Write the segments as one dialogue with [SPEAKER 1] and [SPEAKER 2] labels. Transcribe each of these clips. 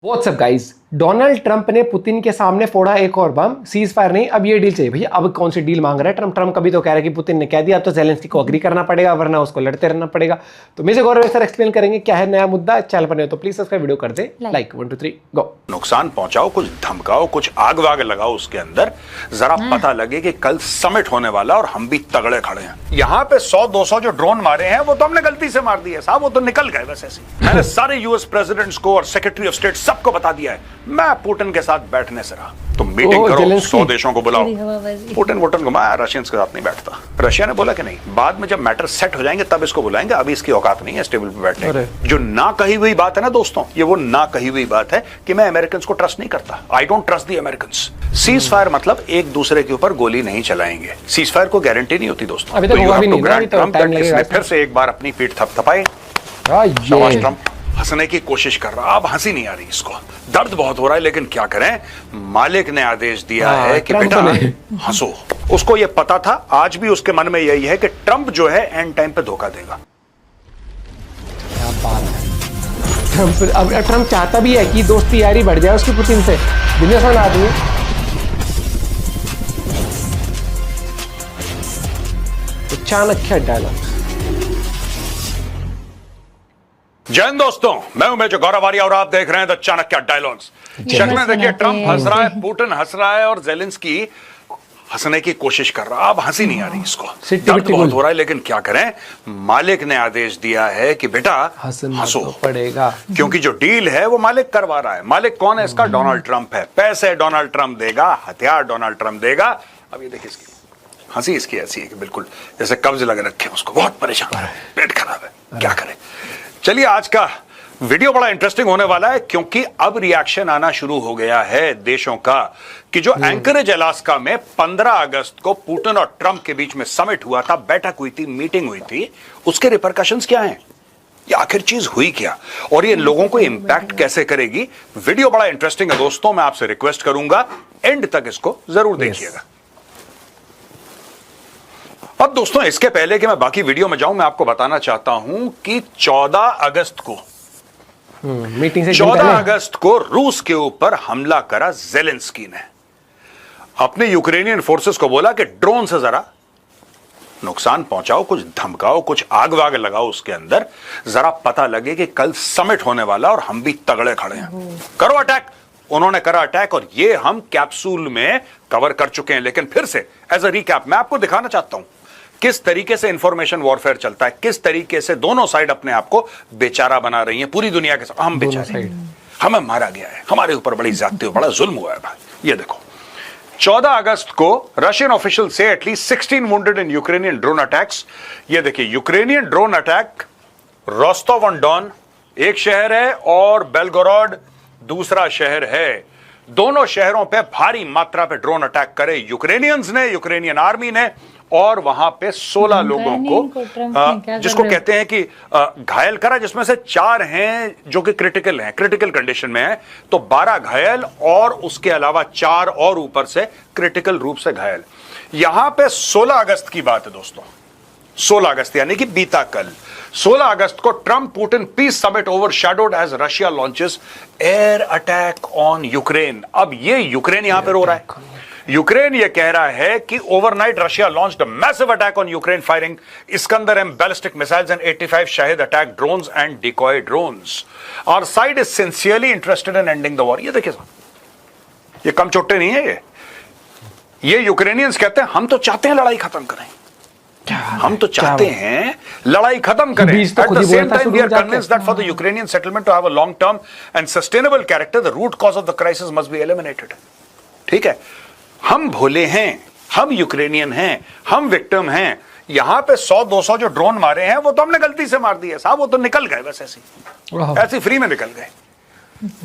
[SPEAKER 1] WhatsApp guys, Donald Trump ने Putin के सामने फोड़ा एक और बम। सीज फायर नहीं, अब ये डील चाहिए भैया। अब कौन सी डील मांग रहा है ट्रंप? ट्रंप कभी तो कह रहा है कि पुतिन ने कह दिया, अब तो ज़ेलेंस्की को अग्री करना पड़ेगा, वरना उसको लड़ते रहना पड़ेगा। तो मेरे गौरव सर एक्सप्लेन करेंगे क्या है नया मुद्दा। चैनल पर नहीं हो तो प्लीज सब्सक्राइब, वीडियो कर दे लाइक। 1 2 3 गो।
[SPEAKER 2] नुकसान पहुंचाओ, कुछ धमकाओ, कुछ आग वाग लगाओ उसके अंदर, जरा पता लगे कि कल समिट होने वाला और हम भी तगड़े खड़े हैं। यहाँ पे 100-200 जो ड्रोन मारे हैं वो तो हमने गलती से मार दिए साहब, वो तो निकल गए बस ऐसे। मैंने सारे यूएस प्रेसिडेंट्स को और सेक्रेटरी ऑफ स्टेट सबको बता दिया है, मैं पुतिन के साथ बैठने से रहा। तुम मीटिंग करो, 100 देशों को बुलाओ। पुतिन को मैं रशियंस के साथ नहीं बैठता। रशिया ने बोला कि नहीं, बाद में जब मैटर सेट हो जाएंगे तब इसको बुलाएंगे, अभी इसकी औकात नहीं है टेबल पे बैठने की। जो ना कही हुई बात है ना दोस्तों, ये वो ना कही हुई बात है कि मैं अमेरिकन को ट्रस्ट नहीं करता। I don't trust the American. Cease fire मतलब एक दूसरे के ऊपर गोली नहीं चलाएंगे। सीज फायर को गारंटी नहीं होती दोस्तों।
[SPEAKER 1] अभी तक हुआ भी नहीं।
[SPEAKER 2] इसने फिर से एक बार अपनी पीठ थपथपाई। ट्रंप हंसने की कोशिश कर रहा, अब हंसी नहीं आ रही इसको, दर्द बहुत हो रहा है, लेकिन क्या करें, मालिक ने आदेश दिया है कि बेटा हंसो। उसको यह पता था, आज भी उसके मन में यही है कि ट्रंप जो है एंड टाइम पे धोखा देगा।
[SPEAKER 1] क्या बात है। अब ट्रंप चाहता भी है कि दोस्ती यारी बढ़ जाए उसकी पुतिन से। बिजनेसमैन आदमी। तो चाणक्य डायलॉग।
[SPEAKER 2] जय हिंद दोस्तों, मैं हूं मेजर गौरव आर्य और आप देख रहे हैं द चाणक्य डायलॉग्स। शक्ल देखिए, ट्रंप हंस रहा है, पुतिन हंस रहा है और ज़ेलेंस्की हंसने की कोशिश कर रहा। अब हंसी नहीं आ रही इसको, दर्द बहुत हो रहा है, लेकिन क्या करें, मालिक ने आदेश दिया है कि बेटा हंसो
[SPEAKER 1] पड़ेगा,
[SPEAKER 2] क्योंकि जो डील है वो मालिक करवा रहा है। मालिक कौन है इसका? डोनाल्ड ट्रंप है। पैसे डोनाल्ड ट्रंप देगा, हथियार डोनाल्ड ट्रंप देगा। अब ये देखिए, इसकी हंसी इसकी ऐसी है कि बिल्कुल जैसे कब्ज लग रखे हैं उसको, बहुत परेशान है, पेट खराब है, क्या करें। चलिए, आज का वीडियो बड़ा इंटरेस्टिंग होने वाला है, क्योंकि अब रिएक्शन आना शुरू हो गया है देशों का कि जो एंकरेज अलास्का में 15 अगस्त को पुतिन और ट्रंप के बीच में समिट हुआ था, बैठक हुई थी, मीटिंग हुई थी, उसके रिपरकशंस क्या हैं, ये आखिर चीज हुई क्या और ये लोगों को इंपैक्ट कैसे करेगी। वीडियो बड़ा इंटरेस्टिंग है दोस्तों, मैं आपसे रिक्वेस्ट करूंगा एंड तक इसको जरूर देखिएगा। अब दोस्तों, इसके पहले कि मैं बाकी वीडियो में जाऊं, मैं आपको बताना चाहता हूं कि 14 अगस्त को
[SPEAKER 1] मीटिंग से
[SPEAKER 2] 14 अगस्त को रूस के ऊपर हमला करा ज़ेलेंस्की ने। अपने यूक्रेनियन फोर्सेस को बोला कि ड्रोन से जरा नुकसान पहुंचाओ, कुछ धमकाओ, कुछ आग वाग लगाओ उसके अंदर, जरा पता लगे कि कल समिट होने वाला और हम भी तगड़े खड़े हैं, करो अटैक। उन्होंने करा अटैक और ये हम कैप्सूल में कवर कर चुके हैं, लेकिन फिर से एज अ रिकैप मैं आपको दिखाना चाहता हूं किस तरीके से इंफॉर्मेशन वॉरफेयर चलता है, किस तरीके से दोनों साइड अपने आप को बेचारा बना रही है पूरी दुनिया के साथ। हम बेचारे, हमें मारा गया है, हमारे ऊपर बड़ी ज्यादती हो, बड़ा जुल्म हुआ है भाई। ये देखो, 14 अगस्त को रशियन ऑफिशियल से at least 16 wounded in Ukrainian drone attacks. ये देखिए, Ukrainian drone attack, Rostov on Don एक शहर है और बेलगोरोड दूसरा शहर है। दोनों शहरों पे भारी मात्रा पे ड्रोन अटैक करे यूक्रेनियंस ने, यूक्रेनियन आर्मी ने, और वहां पे 16 लोगों को जिसको कहते हैं कि घायल करा, जिसमें से 4 हैं जो कि क्रिटिकल हैं, क्रिटिकल कंडीशन में हैं, तो 12 घायल और उसके अलावा 4 और ऊपर से क्रिटिकल रूप से घायल। यहां पे 16 अगस्त की बात है दोस्तों, 16 अगस्त यानी कि बीता कल 16 अगस्त को Trump Putin peace summit overshadowed as Russia launches air attack on Ukraine. अब ये यूक्रेन यहां पे रो रहा है। यूक्रेन ये कह रहा है कि overnight Russia launched a massive attack on Ukraine, firing Iskander M ballistic missiles and 85 Shahed attack drones and decoy drones. Our side is sincerely interested in ending the war. ये देखिए, ये कम चोट्टे नहीं है, ये यूक्रेनियंस कहते हैं हम तो चाहते हैं लड़ाई खत्म करें, हम तो चाहते हैं लड़ाई खत्म करें। At the same time, we are convinced that for the Ukrainian settlement to have a long-term and sustainable character, the root cause of the crisis must be eliminated. ठीक है, हम भोले हैं, हम यूक्रेनियन हैं, हम विक्टिम हैं। यहां पे 100-200 जो ड्रोन मारे हैं वो तो हमने गलती से मार दिए साहब, वो तो निकल गए बस ऐसी फ्री में निकल गए।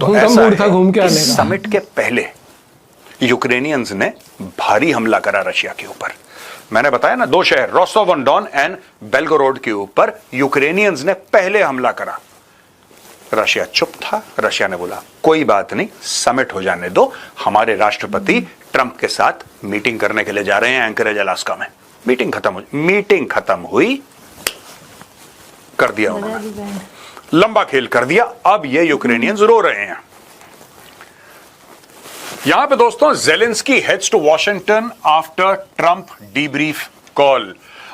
[SPEAKER 2] तो ऐसा था घूम के आने का। समिट के पहले यूक्रेनियंस ने भारी हमला करा रशिया के ऊपर। मैंने बताया ना, 2 शहर Rostov on Don and Belgorod के ऊपर यूक्रेनियंस ने पहले हमला करा। रशिया चुप था, रशिया ने बोला कोई बात नहीं, समिट हो जाने दो, हमारे राष्ट्रपति ट्रंप के साथ मीटिंग करने के लिए जा रहे हैं एंकरेज अलास्का में। मीटिंग खत्म हुई, कर दिया उन्होंने, लंबा खेल कर दिया। अब ये यूक्रेनियंस रो रहे हैं, यहां पे दोस्तों Zelensky heads to Washington after Trump debrief call.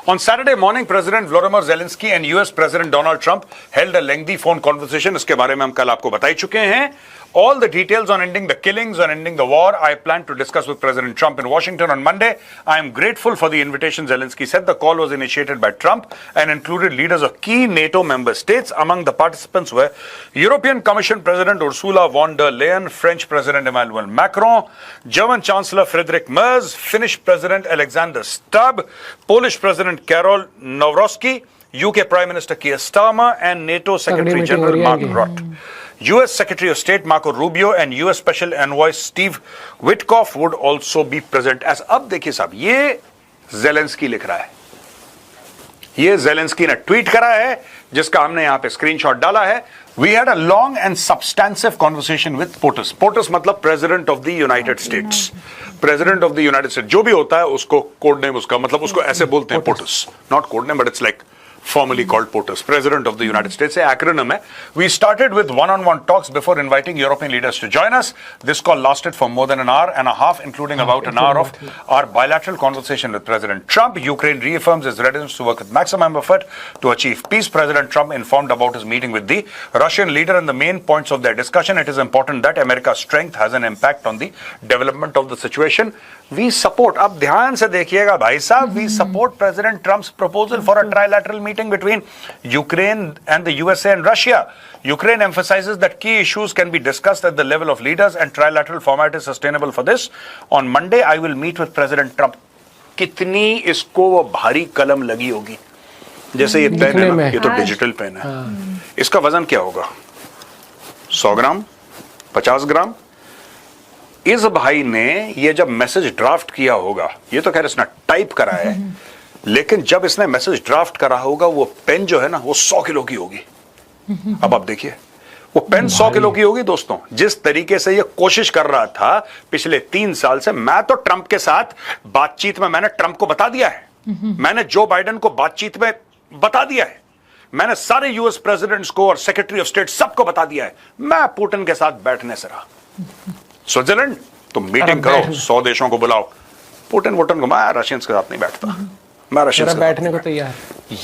[SPEAKER 2] On Saturday morning, President Volodymyr Zelensky and US President Donald Trump held a lengthy phone conversation. इसके बारे में हम कल आपको बता ही चुके हैं. All the details on ending the killings, on ending the war, I plan to discuss with President Trump in Washington on Monday. I am grateful for the invitation, Zelensky said. The call was initiated by Trump and included leaders of key NATO member states. Among the participants were European Commission President Ursula von der Leyen, French President Emmanuel Macron, German Chancellor Friedrich Merz, Finnish President Alexander Stubb, Polish President Karol Nawrocki, UK Prime Minister Keir Starmer, and NATO Secretary General Mark Rutte. US Secretary of State Marco Rubio and US Special Envoy Steve Witkoff would also be present. As अब देखिए साहब, ये Zelensky लिख रहा है, ये Zelensky ने tweet करा है, जिसका हमने यहां पे स्क्रीनशॉट डाला है. We had a long and substantive conversation with POTUS. POTUS मतलब President of the United States. President of the United States जो भी होता है उसको कोड नेम उसका मतलब उसको ऐसे बोलते हैं POTUS. Not code name, but it's like formally called POTUS, President of the United States. A acronym hai. We started with one-on-one talks before inviting European leaders to join us. This call lasted for more than an hour and a half, including about an hour of our bilateral conversation with President Trump. Ukraine reaffirms its readiness to work with maximum effort to achieve peace. President Trump informed about his meeting with the Russian leader and the main points of their discussion. It is important that America's strength has an impact on the development of the situation. We support, अब ध्यान से देखिएगा भाई साहब, we support President Trump's proposal for a trilateral meeting between Ukraine and the USA and Russia. Ukraine emphasizes that key issues can be discussed at the level of leaders and trilateral format is sustainable for this. On Monday, I will meet with President Trump. कितनी इसको वो भारी कलम लगी होगी, जैसे ये pen है ना, ये तो डिजिटल पेन है. इसका वजन क्या होगा? 100 ग्राम, 50 ग्राम. इस भाई ने ये जब मैसेज ड्राफ्ट किया होगा, ये तो खैर इसने टाइप करा है, लेकिन जब इसने मैसेज ड्राफ्ट करा होगा, वो पेन जो है ना, वो 100 किलो की होगी. अब आप देखिए, वो पेन 100 किलो की होगी दोस्तों. जिस तरीके से ये कोशिश कर रहा था पिछले 3 साल से, मैं तो ट्रंप के साथ बातचीत में मैंने ट्रंप को बता दिया है, मैंने जो बाइडेन को बातचीत में बता दिया है, मैंने सारे यूएस प्रेसिडेंट्स को और सेक्रेटरी ऑफ स्टेट सबको बता दिया है, मैं पुतिन के साथ बैठने से रहा. स्विट्जरलैंड तुम मीटिंग करो, 100 देशों को बुलाओ. पुतिन को, मैं रशियंस के साथ नहीं बैठता, मैं रशियंस बैठने को तैयार.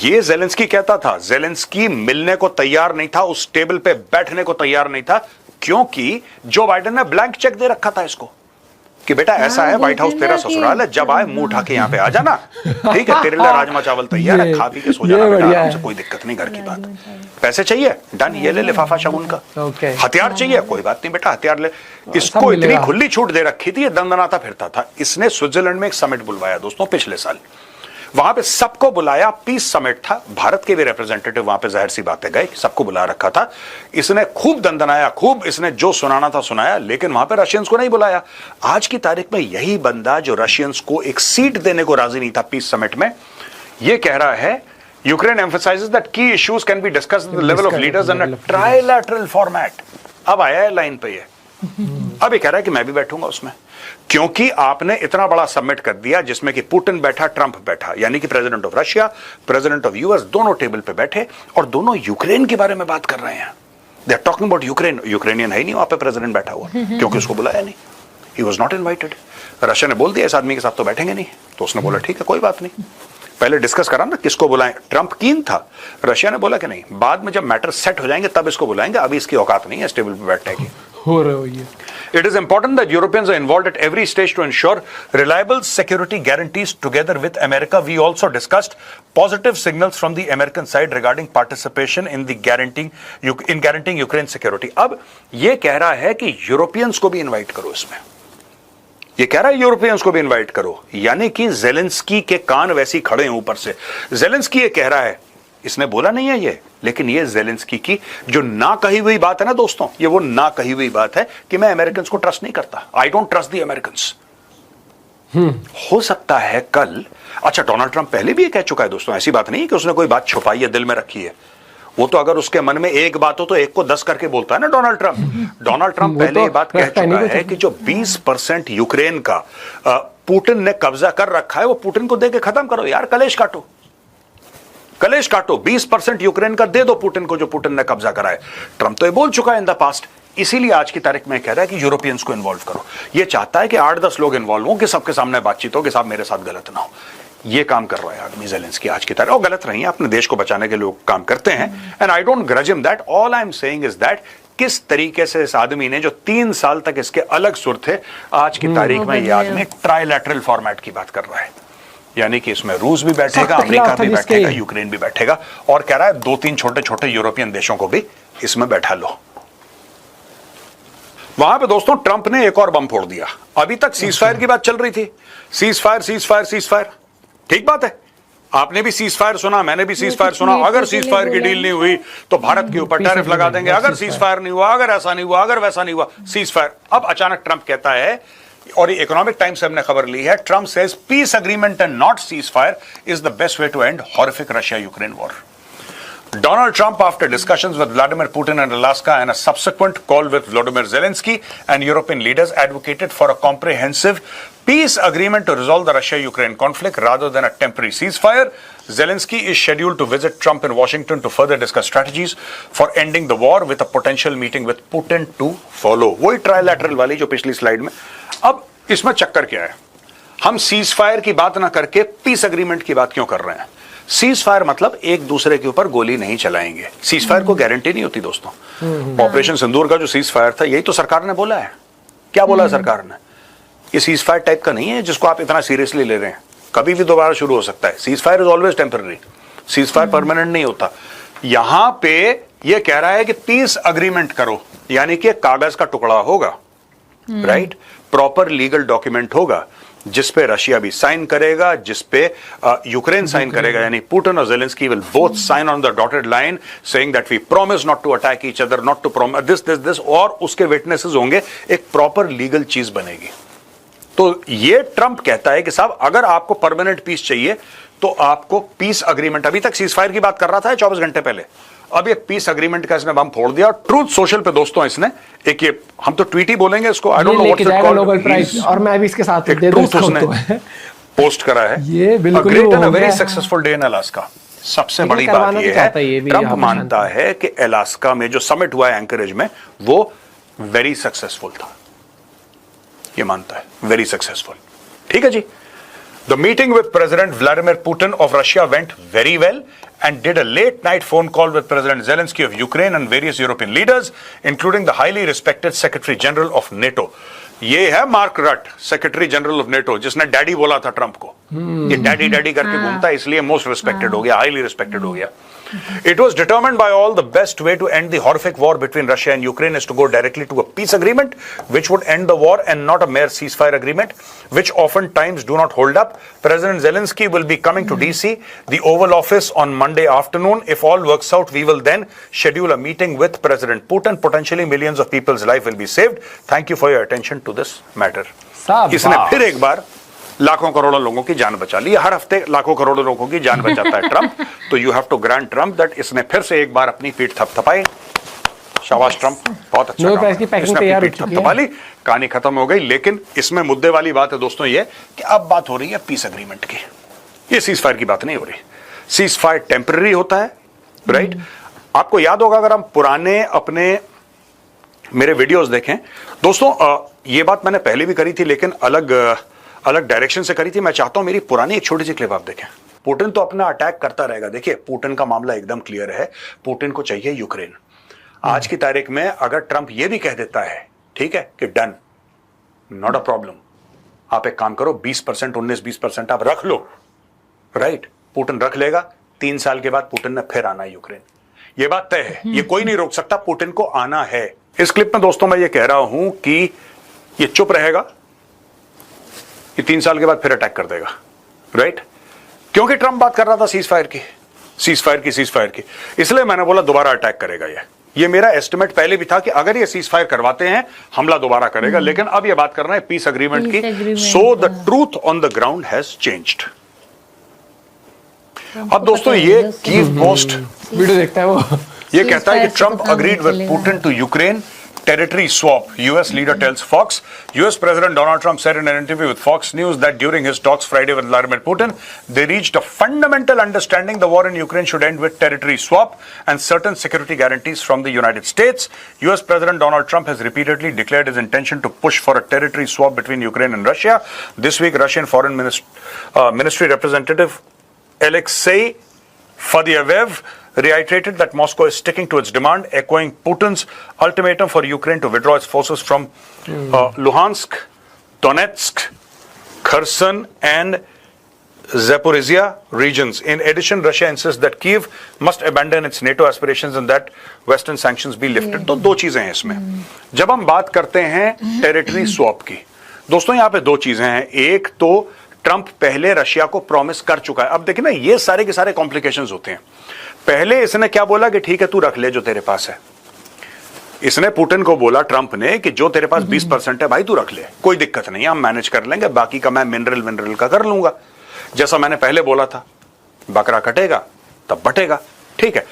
[SPEAKER 2] ये जेलेंस्की कहता था. जेलेंस्की मिलने को तैयार नहीं था, उस टेबल पे बैठने को तैयार नहीं था, क्योंकि जो बाइडेन ने ब्लैंक चेक दे रखा था इसको कि बेटा ऐसा है, व्हाइट हाउस तेरा ससुराल है, जब आए मुंह उठा के यहाँ पे आ जाना, ठीक है, तेरे लिए राजमा चावल तैयार है, खा पी के सो जाना बेटा, आराम से, कोई दिक्कत नहीं. घर की बात. पैसे चाहिए, डन, ये ले लिफाफा शगुन का. हथियार चाहिए, कोई बात नहीं बेटा, हथियार ले. इसको इतनी खुली छूट दे रखी थी, ये दंदनाता फिरता था. इसने स्विट्जरलैंड में एक समिट बुलवाया दोस्तों पिछले साल, वहां पे सबको बुलाया, पीस समिट था, भारत के भी रिप्रेजेंटेटिव वहां पे जाहिर सी बातें गए, सबको बुला रखा था. इसने खूब दंदनाया, खूब इसने जो सुनाना था सुनाया, लेकिन वहां पे रशियंस को नहीं बुलाया. आज की तारीख में यही बंदा जो रशियंस को एक सीट देने को राजी नहीं था पीस समिट में, ये कह रहा है Ukraine emphasizes that key issues can be discussed at the level of leaders in a trilateral format. अब आया है लाइन पे ये, अब ये कह रहा है कि मैं भी बैठूंगा उसमें, क्योंकि आपने इतना बड़ा सबमिट कर दिया जिसमें कि पुतिन बैठा, ट्रंप बैठा, यानी कि president of Russia, president of US, दोनों टेबल पे बैठे और दोनों यूक्रेन के बारे में बात कर रहे हैं. They are talking about Ukraine. Ukrainian है ही नहीं वहां पे प्रेसिडेंट बैठा हुआ, क्योंकि उसको बुलाया नहीं, he was not invited. Russia ने बोल दिया इस आदमी के साथ तो बैठेंगे नहीं, तो उसने बोला ठीक है कोई बात नहीं, पहले डिस्कस करा ना किसको बुलाएं. ट्रंप कीन था, रशिया ने बोला कि नहीं, बाद में जब मैटर सेट हो जाएंगे तब इसको बुलाएंगे, अभी इसकी औकात नहीं है इस टेबल पे बैठने की. हो रहा है. It is important that Europeans are involved at every stage to ensure reliable security guarantees. Together with America, we also discussed positive signals from the American side regarding participation in guaranteeing Ukraine security. अब ये कह रहा है कि Europeans को भी invite करो इसमें, ये कह रहा है यूरोपियंस को भी इनवाइट करो, यानी कि जेलेंस्की के कान वैसे ही खड़े हैं ऊपर से. जेलेंस्की ये कह रहा है, इसने बोला नहीं है ये, लेकिन ये जेलेंस्की की जो ना कही हुई बात है ना दोस्तों, ये वो ना कही हुई बात है कि मैं अमेरिकन को ट्रस्ट नहीं करता, I don't trust the Americans. हो सकता है कल, अच्छा डोनाल्ड ट्रंप पहले भी ये कह चुका है दोस्तों, ऐसी बात नहीं है कि उसने कोई बात छुपाई है, दिल में रखी है. वो तो अगर उसके मन में एक बात हो तो एक को 10 करके बोलता है ना डोनाल्ड ट्रंप. डोनाल्ड ट्रंप पहले ये बात कह चुका है कि जो 20% यूक्रेन का पुतिन ने कब्जा कर रखा है, वो पुतिन को दे के खत्म करो यार, कलेश काटो, कलेश काटो, 20% यूक्रेन का दे दो पुतिन को, जो पुतिन ने कब्जा करा है. ट्रंप तो ये बोल चुका है इन द पास्ट. इसीलिए आज की तारीख में कह रहा है कि यूरोपियंस को इन्वॉल्व करो। ये चाहता है कि 8-10 लोग इन्वॉल्व हो, कि सबके सामने बातचीत हो कि साहब मेरे साथ गलत ना हो। ये काम कर रहा है आदमी ज़ेलेंस्की आज की तारीख। और गलत नहीं है, अपने देश को बचाने के लोग काम करते हैं, and I don't grudge him that. All I am saying is that किस तरीके से इस आदमी ने, जो 3 साल तक इसके अलग सुर थे, आज की तारीख में ये आदमी ट्राइलैटरल फॉर्मेट की बात कर रहा है। यानी कि इसमें रूस भी बैठेगा, अमेरिका भी बैठेगा, यूक्रेन भी बैठेगा, और कह रहा है 2-3 छोटे छोटे यूरोपियन देशों को भी इसमें बैठा लो। वहां पे दोस्तों ट्रंप ने एक और बम फोड़ दिया। अभी तक सीज फायर की बात चल रही थी, cease fire cease fire cease fire, ठीक बात है। आपने भी सीज फायर सुना, मैंने भी सीज फायर सुना। अगर सीज फायर की डील नहीं हुई तो भारत के ऊपर टैरिफ लगा देंगे, अगर सीज फायर नहीं हुआ, अगर ऐसा नहीं हुआ, अगर वैसा नहीं हुआ, सीज फायर। अब अचानक ट्रंप कहता है, और ये इकोनॉमिक टाइम्स से हमने खबर ली है, Trump says peace agreement and not cease fire is the best way to end horrific Russia Ukraine war. Donald Trump, after discussions with Vladimir Putin in Alaska and a subsequent call with Volodymyr Zelensky and European leaders, advocated for a comprehensive peace agreement to resolve the Russia-Ukraine conflict rather than a temporary ceasefire. Zelensky is scheduled to visit Trump in Washington to further discuss strategies for ending the war, with a potential meeting with Putin to follow. वही trilateral वाली जो पिछली slide में। अब इसमें चक्कर क्या है? हम सीज फायर की बात ना करके पीस अग्रीमेंट की बात क्यों कर रहे हैं? सीज फायर मतलब एक दूसरे के ऊपर गोली नहीं चलाएंगे। सीज फायर को गारंटी नहीं होती दोस्तों। ऑपरेशन सिंदूर का जो सीज फायर था, यही तो सरकार ने बोला है। क्या बोला है सरकार ने? ये सीज फायर टाइप का नहीं है जिसको आप इतना सीरियसली ले रहे हैं, कभी भी दोबारा शुरू हो सकता है। Seize fire is always temporary, cease fire permanent नहीं होता। यहां पे ये कह रहा है कि पीस अग्रीमेंट करो, यानी कि कागज का टुकड़ा होगा, राइट, प्रॉपर लीगल डॉक्यूमेंट होगा, जिसपे रशिया भी साइन करेगा, जिसपे यूक्रेन साइन करेगा, यानी पुतिन और Zelensky will both sign on the dotted line saying that we promise not to attack each other, not to promise this, और उसके विटनेसेस होंगे, एक प्रॉपर लीगल चीज बनेगी। तो ये ट्रंप कहता है कि साहब अगर आपको परमानेंट पीस चाहिए तो आपको पीस अग्रीमेंट, अभी तक सीज फायर की बात कर रहा था 24 घंटे पहले, अब ये पीस अग्रीमेंट का इसने बम फोड़ दिया। ट्रूथ सोशल पे दोस्तों इसने एक, ये हम तो ट्वीट ही बोलेंगे इसको, I don't know what's it called, Nobel prize,
[SPEAKER 1] और मैं भी इसके साथ दे दूं,
[SPEAKER 2] ट्रूथ उसने पोस्ट करा है।
[SPEAKER 1] ये बिल्कुल
[SPEAKER 2] great and very successful day in Alaska. सबसे बड़ी बात ये है, ट्रंप मानता है कि अलास्का में जो समिट हुआ है एंकरेज में, वो वेरी सक्सेसफुल था। ये मानता है वेरी सक्सेसफुल, ठीक है जी। The meeting with President Vladimir Putin of Russia went very well, and did a late-night phone call with President Zelensky of Ukraine and various European leaders, including the highly respected Secretary General of NATO. ये है mark रट, secretary general of NATO, जिसने daddy बोला था Trump को। ये daddy daddy करके घूमता है, इसलिए मोस्ट रिस्पेक्टेड हो गया, हाईली रिस्पेक्टेड हो गया। It was determined by all the best way to end the horrific war between Russia and Ukraine is to go directly to a peace agreement, which would end the war and not a mere ceasefire agreement, which oftentimes do not hold up. President Zelensky will be coming to DC, the Oval Office, on Monday afternoon. If all works out, we will then schedule a meeting with President Putin. Potentially millions of people's life will be saved. Thank you for your attention to this matter. इसने फिर एक बार लाखों करोड़ों लोगों की जान बचा ली। हर हफ्ते लाखों करोड़ों लोगों की जान बचाता है ट्रंप, तो you have to grant Trump that इसने फिर से एक बार अपनी पीठ थपथपाई। शाबाश ट्रंप, बहुत अच्छा काम। इसने पीठ थपथपा ली, कहानी खत्म हो गई। लेकिन इसमें मुद्दे वाली बात है दोस्तों ये कि अब बात हो रही है पीस अग्रीमेंट की। ये सीज फायर की बात नहीं हो रही। सीज फायर टेम्पररी होता है, राइट। आपको याद होगा, अगर हम पुराने अपने मेरे वीडियोस देखें दोस्तों, ये बात मैंने पहले भी करी थी, लेकिन अलग डायरेक्शन से करी थी। मैं चाहता हूं मेरी पुरानी एक छोटी सी क्लिप आप देखें। पुतिन तो अपना अटैक करता रहेगा। देखिए, पुतिन का मामला एकदम क्लियर है, पुतिन को चाहिए यूक्रेन। आज की तारीख में अगर ट्रंप ये भी कह देता है, ठीक है, कि डन, नॉट अ प्रॉब्लम, आप एक काम करो, 20%, 19-20% आप रख लो, राइट, पुतिन रख लेगा। 3 साल के बाद पुतिन ने फिर आना है यूक्रेन, ये बात तय है। ये कोई नहीं रोक सकता, पुतिन को आना है। इस क्लिप में दोस्तों मैं ये कह रहा हूं कि ये चुप रहेगा, ये 3 साल के बाद फिर अटैक कर देगा, राइट, क्योंकि ट्रंप बात कर रहा था सीज फायर की, इसलिए मैंने बोला दोबारा अटैक करेगा। ये मेरा एस्टिमेट पहले भी था कि अगर ये सीज फायर करवाते हैं, हमला दोबारा करेगा। लेकिन अब ये बात कर रहे हैं पीस अग्रीमेंट की। So the truth on the ground has changed. अब दोस्तों ये कीव पोस्ट
[SPEAKER 1] वीडियो देखता है वो,
[SPEAKER 2] ये कहता है कि Trump agreed with Putin to Ukraine Territory swap, US leader tells Fox. US President Donald Trump said in an interview with Fox News that during his talks Friday with Vladimir Putin, they reached a fundamental understanding the war in Ukraine should end with territory swap and certain security guarantees from the United States. US President Donald Trump has repeatedly declared his intention to push for a territory swap between Ukraine and Russia. This week, Russian Foreign Ministry representative Alexei Fadyaev reiterated that Moscow is sticking to its demand, echoing Putin's ultimatum for Ukraine to withdraw its forces from Luhansk, Donetsk, Kherson, and Zaporizhia regions. In addition, Russia insists that Kyiv must abandon its NATO aspirations and that Western sanctions be lifted. तो दो चीजें हैं इसमें. जब हम बात करते हैं टेरिटरी स्वैप की, दोस्तों यहाँ पे दो चीजें हैं. एक तो ट्रंप पहले रशिया को प्रॉमिस कर चुका है. अब देखिए ना, ये सारे के सारे कॉम्प्लिकेशंस होते हैं. पहले इसने क्या बोला कि ठीक है तू रख ले जो तेरे पास है. इसने पुतिन को बोला, ट्रंप ने, कि जो तेरे पास 20% है भाई तू रख ले, कोई दिक्कत नहीं, हम मैनेज कर लेंगे, बाकी का मैं मिनरल का कर लूंगा. जैसा मैंने पहले बोला था, बकरा कटेगा तब बटेगा. ठीक है.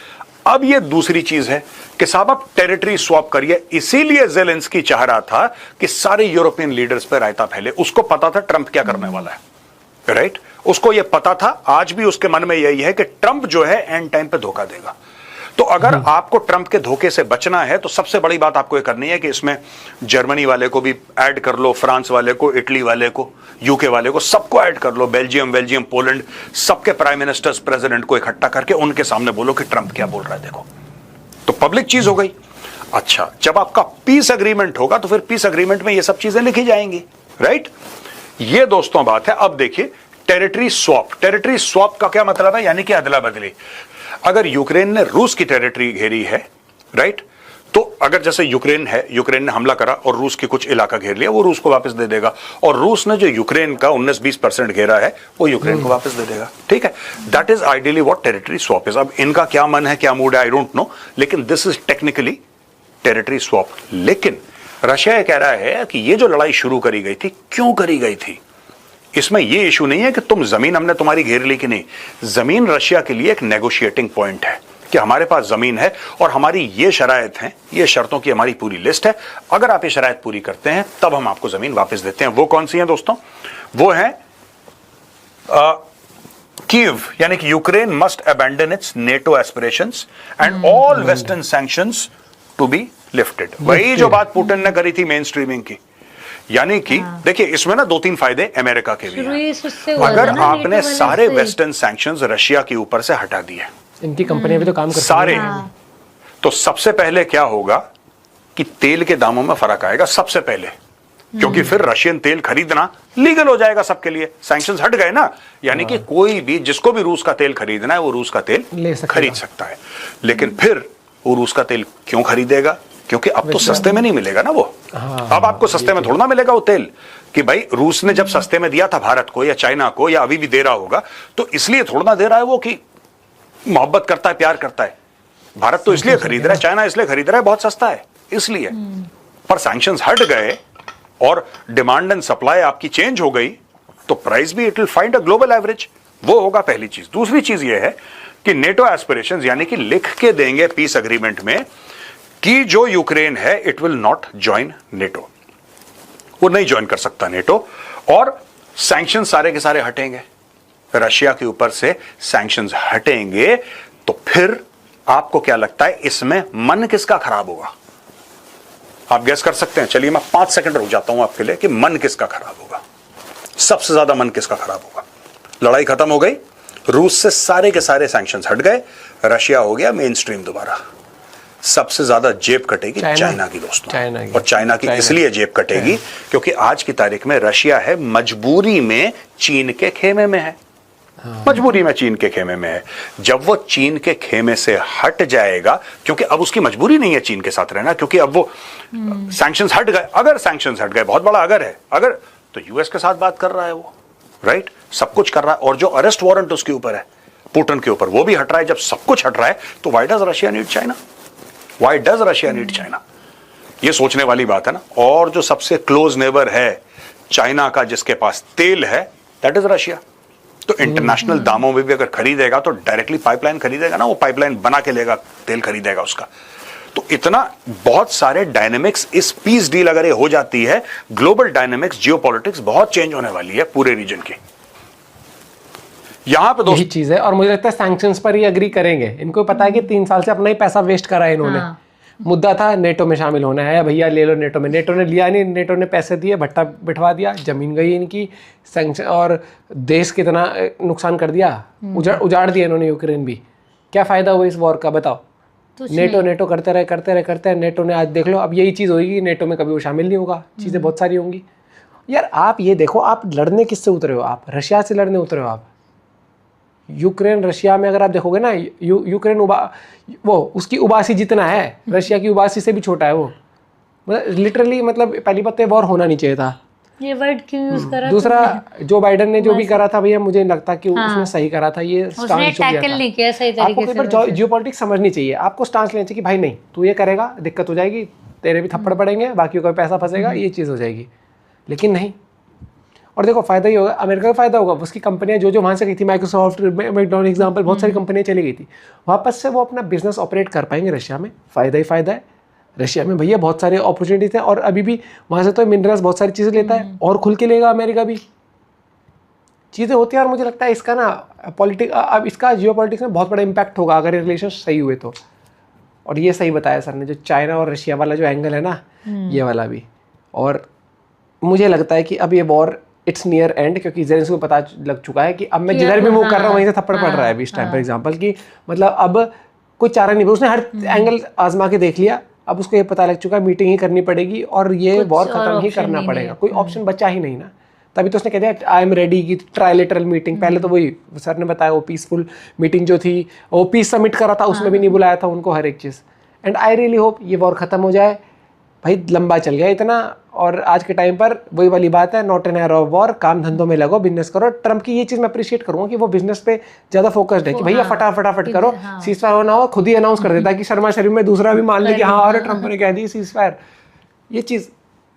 [SPEAKER 2] अब ये दूसरी चीज है कि साहब आप टेरिटरी स्वैप करिए. इसीलिए ज़ेलेंस्की चाह रहा था कि सारे यूरोपियन लीडर्स पर रायता फैले. उसको पता था ट्रंप क्या करने वाला है. राइट. उसको यह पता था, आज भी उसके मन में यही है कि ट्रंप जो है एंड टाइम पे धोखा देगा. तो अगर आपको ट्रंप के धोखे से बचना है तो सबसे बड़ी बात आपको यह करनी है कि इसमें जर्मनी वाले को भी ऐड कर लो, फ्रांस वाले को, इटली वाले को, यूके वाले को, सबको ऐड कर लो, बेल्जियम, पोलैंड, सबके प्राइम मिनिस्टर्स, प्रेसिडेंट को इकट्ठा करके उनके सामने बोलो कि ट्रंप क्या बोल रहा है. देखो, तो पब्लिक चीज हो गई. अच्छा, जब आपका पीस अग्रीमेंट होगा तो फिर पीस अग्रीमेंट में ये सब चीजें लिखी जाएंगी. राइट. ये दोस्तों बात है. अब देखिए टेरिटरी स्वैप. टेरिटरी स्वैप का क्या मतलब है? यानी कि अदला बदली. अगर यूक्रेन ने रूस की टेरिटरी घेरी है, राइट, तो अगर जैसे यूक्रेन है, यूक्रेन ने हमला करा और रूस के कुछ इलाका घेर लिया, वो रूस को वापस दे देगा. और रूस ने जो यूक्रेन का 19-20% घेरा है वो यूक्रेन को वापस दे देगा. ठीक है. That is ideally what territory swap is. अब इनका क्या मन है, क्या मूड है, आई डोंट नो, लेकिन this is technically territory swap. लेकिन रशिया कह रहा है कि ये जो लड़ाई शुरू करी गई थी, क्यों करी गई थी, इसमें यह इशू नहीं है कि तुम जमीन हमने तुम्हारी घेर ली कि नहीं. जमीन रशिया के लिए एक नेगोशिएटिंग पॉइंट है कि हमारे पास जमीन है और हमारी ये शराइत हैं, ये शर्तों की हमारी पूरी लिस्ट है. अगर आप ये शराइत पूरी करते हैं तब हम आपको जमीन वापस देते हैं. वो कौन सी हैं दोस्तों? वो है कीव, यानी कि Ukraine must abandon its NATO aspirations and all western sanctions to be lifted. वही जो बात पुतिन ने करी थी मेन स्ट्रीमिंग की. यानी कि देखिए, इसमें ना 2-3 फायदे अमेरिका के भी हैं. अगर आपने सारे वेस्टर्न सैंक्शंस रशिया के ऊपर से हटा दिए,
[SPEAKER 1] इनकी कंपनियां भी तो काम करती हैं
[SPEAKER 2] सारे, तो सबसे पहले क्या होगा कि तेल के दामों में फर्क आएगा सबसे पहले, क्योंकि फिर रशियन तेल खरीदना लीगल हो जाएगा सबके लिए. सैंक्शंस हट गए ना, यानी कि कोई भी, जिसको भी रूस का तेल खरीदना है वो रूस का तेल खरीद सकता है. लेकिन फिर वो रूस का तेल क्यों खरीदेगा? क्योंकि अब तो सस्ते में नहीं मिलेगा ना वो. अब आपको सस्ते में थोड़ा ना मिलेगा वो तेल. कि भाई रूस ने जब सस्ते में दिया था भारत को या चाइना को, या अभी भी दे रहा होगा, तो इसलिए थोड़ा ना दे रहा है वो कि मोहब्बत करता है, प्यार करता है. भारत तो इसलिए खरीद रहा है, चाइना इसलिए खरीद रहा है, बहुत सस्ता है इसलिए. पर सैंक्शंस हट गए और डिमांड एंड सप्लाई आपकी चेंज हो गई, तो प्राइस भी it will find a global average. वो होगा पहली चीज. दूसरी चीज ये है कि नेटो एस्पिरेशंस, यानी कि लिख के देंगे पीस अग्रीमेंट में कि जो यूक्रेन है it will not join NATO, वो नहीं ज्वाइन कर सकता नेटो. और सैंक्शन सारे के सारे हटेंगे, रशिया के ऊपर से सैंक्शंस हटेंगे. तो फिर आपको क्या लगता है इसमें मन किसका खराब होगा? आप गैस कर सकते हैं. चलिए मैं 5 सेकंड रुक जाता हूं आपके लिए कि मन किसका खराब होगा, सबसे ज्यादा मन किसका खराब होगा. लड़ाई खत्म हो गई, रूस से सारे के सारे सैंक्शंस हट गए, रशिया हो गया मेन स्ट्रीम दोबारा. सबसे ज्यादा जेब कटेगी चाइना की दोस्तों. और चाइना की इसलिए जेब कटेगी क्योंकि आज की तारीख में रशिया है मजबूरी में चीन के खेमे में है. मजबूरी में चीन के खेमे में है. जब वो चीन के खेमे से हट जाएगा, क्योंकि अब उसकी मजबूरी नहीं है चीन के साथ रहना, क्योंकि अब वो सैंक्शंस हट गए. अगर सैंक्शंस हट गए, बहुत बड़ा अगर है, अगर, तो यूएस के साथ बात कर रहा है वो. राइट. सब कुछ कर रहा है. और जो अरेस्ट वारंट उसके ऊपर है, पुतिन के ऊपर, वो भी हट रहा है. जब सब कुछ हट रहा है तो why does Russia need China? Why does Russia need China? ये सोचने वाली बात है ना. और जो सबसे क्लोज नेबर है चाइना का, जिसके पास तेल है, दैट इज रशिया. तो इंटरनेशनल दामों में भी अगर खरीदेगा तो डायरेक्टली पाइपलाइन खरीदेगा ना, वो पाइपलाइन बना के लेगा, तेल खरीदेगा उसका. तो इतना बहुत सारे डायनेमिक्स इस पीस डील अगर ये हो जाती है, ग्लोबल डायनेमिक्स, जियोपॉलिटिक्स बहुत चेंज होने वाली है पूरे रीजन की। यहां पे
[SPEAKER 1] यही चीज है, और मुझे लगता है सैंक्शंस पर ही अग्री करेंगे। इनको पता है कि 3 साल से अपना ही पैसा वेस्ट करा है इन्होंने। मुद्दा था नेटो में शामिल होना है, भैया ले लो नेटो में। नेटो ने लिया नहीं, नेटो ने पैसे दिए, भट्टा बिठवा दिया, जमीन गई इनकी, सैंक्शन, और देश कितना नुकसान कर दिया, उजाड़ दिया इन्होंने यूक्रेन भी। क्या फायदा हुआ इस वॉर का, बताओ। नेटो करते रहे। नेटो ने आज देख लो, अब यही चीज़ होगी, नेटो में कभी वो शामिल नहीं होगा, चीज़ें बहुत सारी होंगी। यार आप ये देखो, आप लड़ने किससे उतरे हो? आप रशिया से लड़ने उतरे हो। आप यूक्रेन रशिया में अगर आप देखोगे ना, यूक्रेन वो उसकी उबासी जितना है, रशिया की उबासी से भी छोटा है वो। मतलब लिटरली, मतलब पहली बात तो वॉर होना नहीं चाहिए था।
[SPEAKER 3] ये वर्ड क्यों यूज करा?
[SPEAKER 1] दूसरा, जो बाइडन ने जो भी करा था भैया, मुझे लगता कि उसने सही करा था। ये
[SPEAKER 3] उसने
[SPEAKER 1] स्टांस जो लिया
[SPEAKER 3] टैकल
[SPEAKER 1] था,
[SPEAKER 3] नहीं किया सही तरीके
[SPEAKER 1] आपको कई बार जियोपॉलिटिक्स समझनी चाहिए। आपको स्टांस लेना चाहिए कि भाई नहीं, तू ये करेगा दिक्कत हो जाएगी, तेरे भी थप्पड़ पड़ेंगे, बाकी का पैसा फंसेगा, ये चीज़ हो जाएगी। लेकिन नहीं, और देखो फायदा ही होगा, अमेरिका का फायदा होगा। उसकी कंपनियां जो वहाँ से गई थी, माइक्रोसॉफ्ट, मैकडॉनल्ड एग्जाम्पल, बहुत सारी कंपनियां चली गई थी, वापस से वो अपना बिजनेस ऑपरेट कर पाएंगे रशिया में। फ़ायदा ही फ़ायदा है रशिया में भैया, बहुत सारे अपॉर्चुनिटीज हैं। और अभी भी वहाँ से तो मिनरल्स बहुत सारी चीज़ें लेता है, और खुल के लेगा अमेरिका भी, चीज़ें होती हैं। और मुझे लगता है इसका ना अब इसका जियोपॉलिटिक्स में बहुत बड़ा इम्पैक्ट होगा अगर ये रिलेशन सही हुए तो। और ये सही बताया सर ने, जो चाइना और रशिया वाला जो एंगल है ना, ये वाला भी। और मुझे लगता है कि अब ये वॉर इट्स नियर एंड, क्योंकि जेलेंस्की को पता लग चुका है कि अब मैं जिधर भी मूव कर रहा हूँ वहीं से थप्पड़ पड़ रहा है अभी इस टाइम पर एग्जाम्पल की। मतलब अब कोई चारा नहीं, उसने हर एंगल आजमा के देख लिया। अब उसको ये पता लग चुका है मीटिंग ही करनी पड़ेगी और ये वॉर खत्म ही करना पड़ेगा, कोई ऑप्शन बचा ही नहीं ना। तभी तो उसने कह दिया आई एम रेडी की ट्रायलेटरल मीटिंग। पहले तो वही सर ने बताया, वो पीसफुल मीटिंग जो थी, वो पीस समिट करा था, उसमें भी नहीं बुलाया था उनको, हर एक चीज़। एंड आई रियली होप ये वॉर खत्म हो जाए भाई, लंबा चल गया इतना। और आज के टाइम पर वही वाली बात है, not an air of war, काम धंधों में लगो, बिजनेस करो। ट्रम्प की ये चीज़ मैं अप्रिशिएट करूँगा कि वो बिजनेस पे ज़्यादा फोकस्ड है कि भैया फटाफट करो, सीज फायर होना हो खुद ही अनाउंस कर देता है कि शर्मा शरीफ में दूसरा भी मान ले कि हाँ, और ट्रम्प ने कह दी सीज फायर, ये चीज़।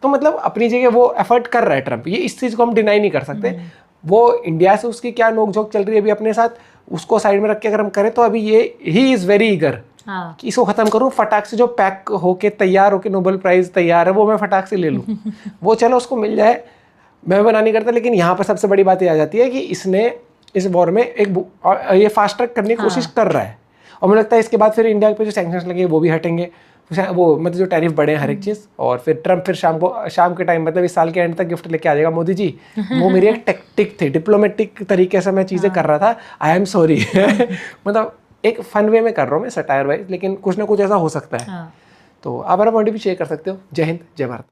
[SPEAKER 1] तो मतलब अपनी जगह वो एफर्ट कर रहा है ट्रम्प, ये इस चीज़ को हम डिनाई नहीं कर सकते। वो इंडिया से उसकी क्या नोकझोंक चल रही है अभी अपने साथ, उसको साइड में रख के अगर हम करें तो अभी ये ही इज़ वेरी ईगर कि इसको खत्म करूं फटाक से, जो पैक होके तैयार होके नोबेल प्राइज तैयार है वो मैं फटाक से ले लूं। वो चलो उसको मिल जाए, मैं मना नहीं करता। लेकिन यहाँ पर सबसे बड़ी बात ये आ जाती है कि इसने इस वॉर में एक ये फास्ट ट्रैक करने की कोशिश कर रहा है। और मुझे लगता है इसके बाद फिर इंडिया पे जो सैंक्शंस लगे वो भी हटेंगे, वो मतलब जो टैरिफ बढ़े हर एक चीज़। और फिर ट्रम्प फिर शाम के टाइम, मतलब इस साल के एंड तक गिफ्ट लेके आ जाएगा, मोदी जी वो मेरी एक टैक्टिक थी, डिप्लोमेटिक तरीके से मैं चीज़ें कर रहा था, आई एम सॉरी। मतलब एक फन वे में कर रहा हूँ मैं, सटायर वाइज, लेकिन कुछ ना कुछ ऐसा हो सकता है। तो आप अपना पॉइंट भी शेयर कर सकते हो। जय हिंद, जय भारत।